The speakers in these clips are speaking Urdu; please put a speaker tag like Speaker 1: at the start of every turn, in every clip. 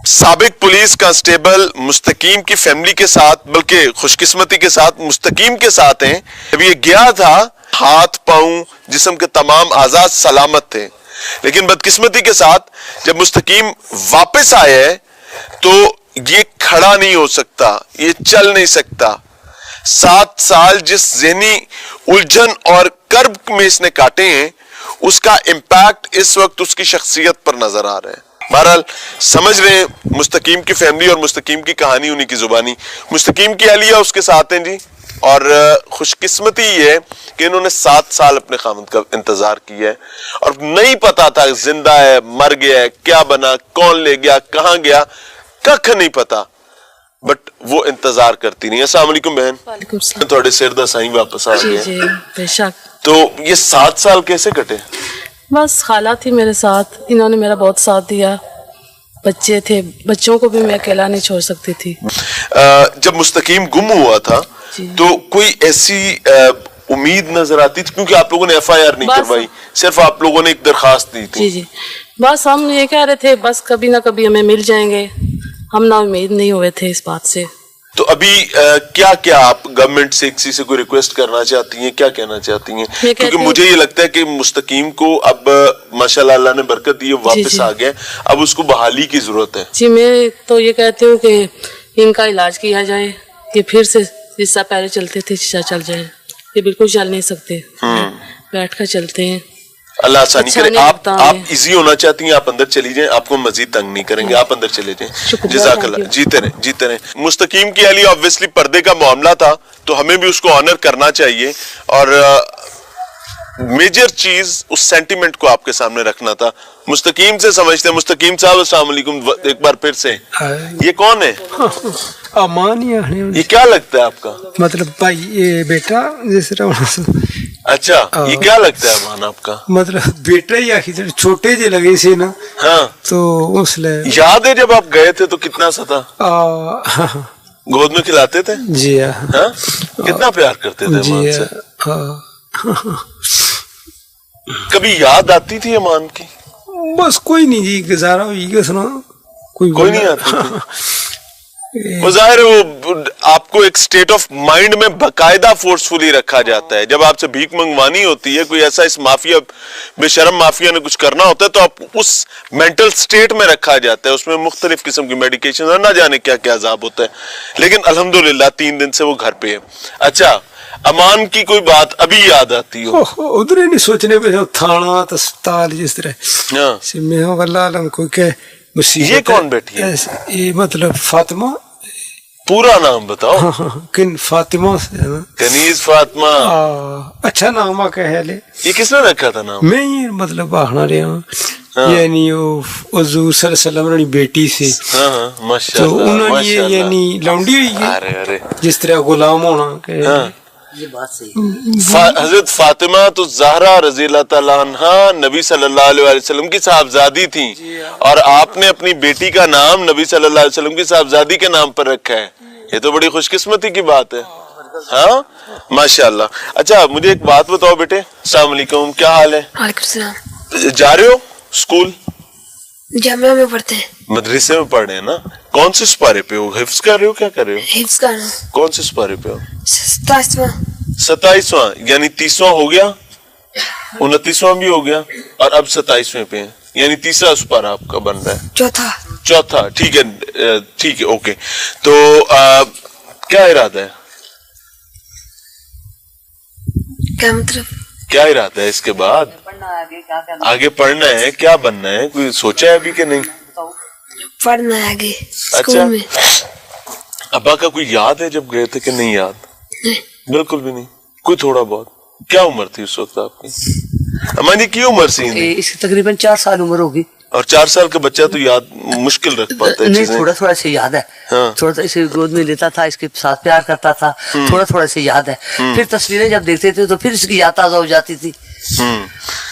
Speaker 1: سابق پولیس کانسٹیبل مستقیم کی فیملی کے ساتھ بلکہ خوش قسمتی کے ساتھ مستقیم کے ساتھ ہیں. جب یہ گیا تھا ہاتھ پاؤں جسم کے تمام اعضاء سلامت تھے, لیکن بدقسمتی کے ساتھ جب مستقیم واپس آیا ہے تو یہ کھڑا نہیں ہو سکتا, یہ چل نہیں سکتا. 7 سال جس ذہنی الجھن اور کرب میں اس نے کاٹے ہیں اس کا امپیکٹ اس وقت اس کی شخصیت پر نظر آ رہا ہے. بہرحال سمجھ رہے ہیں مستقیم کی فیملی اور مستقیم کی کہانی انہی کی زبانی. مستقیم کی اہلیہ اس کے ساتھ ہیں جی, اور خوش قسمتی یہ ہے کہ انہوں نے 7 سال اپنے خامد کا انتظار کیا ہے اور نہیں پتا تھا زندہ ہے مر گیا ہے, کیا بنا, کون لے گیا, کہاں گیا, ککھ نہیں پتا, بٹ وہ انتظار کرتی نہیں. السلام علیکم بہن.
Speaker 2: وعلیکم السلام.
Speaker 1: تھوڑے سر دا سائیں واپس آ گئے.
Speaker 2: جی بے شک.
Speaker 1: تو یہ 7 سال کیسے کٹے؟
Speaker 2: بس خالہ تھی میرے ساتھ, انہوں نے میرا بہت ساتھ دیا. بچے تھے, بچوں کو بھی میں اکیلا نہیں چھوڑ سکتی تھی.
Speaker 1: جب مستقیم گم ہوا تھا تو کوئی ایسی امید نظر آتی تھی, کیونکہ آپ لوگوں نے ایف آئی آر نہیں کروائی, صرف آپ لوگوں نے ایک درخواست دی تھی.
Speaker 2: جی بس ہم یہ کہہ رہے تھے بس کبھی نہ کبھی ہمیں مل جائیں گے, ہم نا امید نہیں ہوئے تھے اس بات سے.
Speaker 1: تو ابھی کیا آپ گورنمنٹ سے کسی سے کوئی ریکویسٹ کرنا چاہتی ہیں, کیا کہنا چاہتی ہیں؟ کیونکہ مجھے یہ لگتا ہے کہ مستقیم کو اب ماشاءاللہ اللہ نے برکت دی, واپس آ گئے, اب اس کو بحالی کی ضرورت ہے.
Speaker 2: جی میں تو یہ کہتی ہوں کہ ان کا علاج کیا جائے, یہ پھر سے جس سے پہلے چلتے تھے چل جائے. یہ بالکل چل نہیں سکتے, بیٹھ کر چلتے ہیں. اللہ آسانی کرے.
Speaker 1: آپ ایزی ہونا چاہتی ہیں, آپ اندر چلی جائیں, آپ کو مزید تنگ نہیں کریں گے, آپ اندر چلے جائیں. جزاک اللہ. جیتے رہیں. مستقیم کی اہلیہ obviously پردے کا معاملہ تھا تو ہمیں بھی اس کو آنر کرنا چاہیے, اور میجر چیز اس سینٹیمنٹ کو آپ کے سامنے رکھنا تھا. مستقیم سے سمجھتے ہیں. مستقیم صاحب السلام علیکم ایک بار پھر سے. یہ کون ہے؟
Speaker 3: امان.
Speaker 1: یہ کیا لگتا ہے آپ کا؟
Speaker 3: مطلب بھائی یہ بیٹا جس طرح.
Speaker 1: اچھا یہ کیا لگتا ہے امان آپ کا؟
Speaker 3: مطلب بیٹا ہی آخی چھوٹے جے لگے سے نا.
Speaker 1: ہاں
Speaker 3: تو اس لئے
Speaker 1: یاد ہے جب آپ گئے تھے تو کتنا سا تھا؟ گود میں کھلاتے تھے؟
Speaker 3: جی ہاں.
Speaker 1: کتنا پیار کرتے تھے امان سے؟ کبھی یاد آتی تھی امان کی؟
Speaker 3: بس کوئی نہیں جی, گزارا ہوئی گا سنا,
Speaker 1: کوئی نہیں آتی تھی. وہ ظاہر ہے وہ آپ کو ایک سٹیٹ آف مائنڈ میں باقاعدہ فورسفلی رکھا جاتا ہے. جب آپ سے بھیک منگوانی ہوتی ہے, کوئی ایسا اس مافیا بے شرم مافیا نے کچھ کرنا ہوتا ہے تو آپ اس مینٹل سٹیٹ میں رکھا جاتا ہے. اس میں مختلف قسم کی میڈیکیشن اور نہ جانے کیا کیا عذاب ہوتا ہے, لیکن الحمدللہ 3 دن سے وہ گھر پہ ہے. اچھا امان کی کوئی بات ابھی یاد آتی ہو؟
Speaker 3: ادھر ہی نہیں سوچنے پہ تھانا اسپتال جس طرح میں اللہ عالم کو کہ
Speaker 1: یہ کون بیٹھی ہے؟
Speaker 3: یہ مطلب فاطمہ.
Speaker 1: پورا نام بتاؤ.
Speaker 3: کن فاطمہ سے
Speaker 1: کنیز فاطمہ.
Speaker 3: اچھا نام آ کہ لے.
Speaker 1: یہ کس نے رکھا تھا نام؟
Speaker 3: میں ہی مطلب آخنا رہا ہوں, یعنی وہ حضور صلی اللہ علیہ وسلم بیٹی سے. تو انہوں نے یعنی لونڈی ہوئی جس طرح غلام ہونا کہ
Speaker 2: یہ بات صحیح.
Speaker 1: حضرت فاطمہ تو زہرا رضی اللہ تعالیٰ عنہا نبی صلی اللہ علیہ وسلم کی صاحبزادی تھیں, اور آپ نے اپنی بیٹی کا نام نبی صلی اللہ علیہ وسلم کی صاحبزادی کے نام پر رکھا ہے. یہ تو بڑی خوش قسمتی کی بات ہے. ہاں ماشاءاللہ. اچھا مجھے ایک بات بتاؤ بیٹے. السلام علیکم, کیا حال ہے؟
Speaker 4: وعلیکم السلام.
Speaker 1: جا رہے ہو اسکول؟
Speaker 4: جامعہ میں پڑھتے ہیں.
Speaker 1: مدرسے میں پڑھ رہے ہیں نا. کون سے سپارے پہ ہو؟ حفظ کر رہے ہو, کیا کر رہے ہو؟
Speaker 4: حفظ کر رہا ہوں.
Speaker 1: کون سے سپارے پہ ہو؟
Speaker 4: 27واں.
Speaker 1: یعنی 30واں ہو گیا, 29واں بھی ہو گیا, اور اب 27ویں پہ ہیں, یعنی 3را سپارہ آپ کا بن رہا ہے. چوتھا. ٹھیک ہے اوکے. تو کیا ارادہ ہے؟
Speaker 4: کیا مطلب
Speaker 1: کیا ارادہ ہے اس کے بعد؟ آگے پڑھنا ہے, کیا بننا ہے, کوئی سوچا ہے ابھی کہ نہیں؟
Speaker 4: پڑھنا ہے آگے
Speaker 1: اسکول میں. ابا کا کوئی یاد ہے جب گئے تھے کہ نہیں یاد؟ بالکل بھی نہیں. کوئی تھوڑا بہت. کیا عمر تھی اس وقت آپ کی؟ امان جی کی عمر سی؟
Speaker 5: اس کی تقریباً 4 سال عمر ہوگی.
Speaker 1: اور 4 سال کا بچہ تو یاد مشکل رکھ پاتا ہے.
Speaker 5: نہیں, تھوڑا سے یاد ہے. تھوڑا سا اسے گود میں لیتا تھا, اس کے ساتھ پیار کرتا تھا, تھوڑا سے یاد ہے. پھر تصویریں جب دیکھتے تھے تو پھر اس کی یاد تازہ ہو جاتی تھی.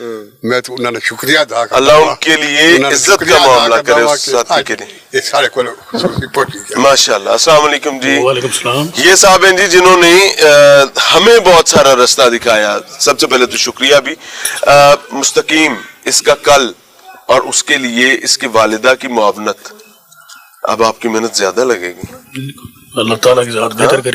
Speaker 6: میں تو انہوں نے شکریہ ادا کرتا
Speaker 1: اللہ ان کے لیے عزت کا معاملہ کرے اس ساتھی کے لیے.
Speaker 6: یہ سارے کو پہنچی گیا.
Speaker 1: ماشاءاللہ. السلام علیکم جی.
Speaker 7: وعلیکم السلام.
Speaker 1: یہ صاحب ہیں جی جنہوں نے ہمیں بہت سارا رستہ دکھایا. سب سے پہلے تو شکریہ بھی. مستقیم اس کا کل اور اس کے لیے اس کی والدہ کی معاونت, اب آپ کی محنت زیادہ لگے گی.
Speaker 7: اللہ تعالیٰ کی ذات بہتر کرے.